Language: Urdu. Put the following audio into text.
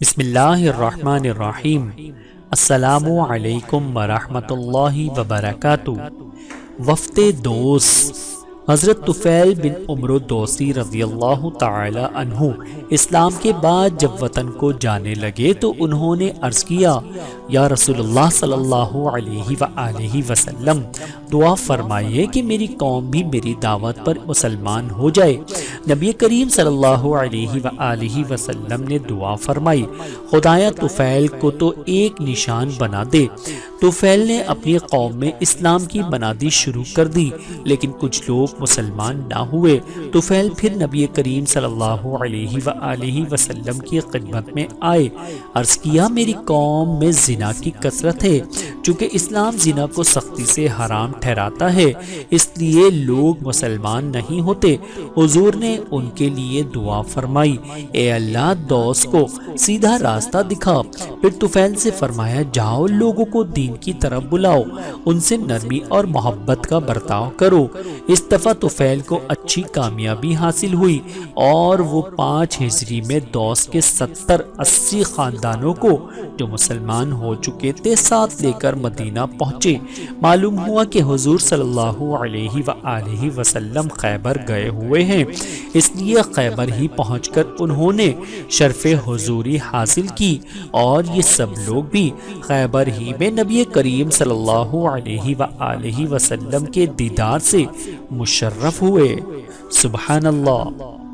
بسم اللہ الرحمن الرحیم۔ السلام علیکم ورحمۃ اللہ وبرکاتہ۔ وفد دوس حضرت طفیل بن عمرو دوسی رضی اللہ تعالی عنہ اسلام کے بعد جب وطن کو جانے لگے تو انہوں نے عرض کیا، یا رسول اللہ صلی اللہ علیہ وآلہ وسلم، دعا فرمائیے کہ میری قوم بھی میری دعوت پر مسلمان ہو جائے۔ نبی کریم صلی اللہ علیہ وآلہ وسلم نے دعا فرمائی، خدایا طفیل کو تو ایک نشان بنا دے۔ طفیل نے اپنی قوم میں اسلام کی بنادی شروع کر دی، لیکن کچھ لوگ مسلمان نہ ہوئے۔ طفیل پھر نبی کریم صلی اللہ علیہ وآلہ وسلم کی خدمت میں آئے، عرض کیا، میری قوم میں زنا کی کثرت ہے، چونکہ اسلام زنا کو سختی سے حرام ٹھہراتا ہے، اس لیے لوگ مسلمان نہیں ہوتے۔ حضور نے ان کے لیے دعا فرمائی، اے اللہ دوس کو سیدھا راستہ دکھا۔ پھر طفیل سے فرمایا، جاؤ لوگوں کو دین کی طرف بلاؤ، ان سے نرمی اور محبت کا برتاؤ کرو۔ اس دفعہ طفیل کو اچھی کامیابی حاصل ہوئی اور وہ 5 ہجری میں دوس کے 70-80 خاندانوں کو جو مسلمان ہو چکے تھے ساتھ لے کر مدینہ پہنچے۔ معلوم ہوا کہ حضور صلی اللہ علیہ وآلہ وسلم خیبر گئے ہوئے ہیں، اس لیے خیبر ہی پہنچ کر انہوں نے شرف حضوری حاصل کی، اور یہ سب لوگ بھی خیبر ہی میں نبی کریم صلی اللہ علیہ وآلہ وسلم کے دیدار سے مشرف ہوئے۔ سبحان اللہ۔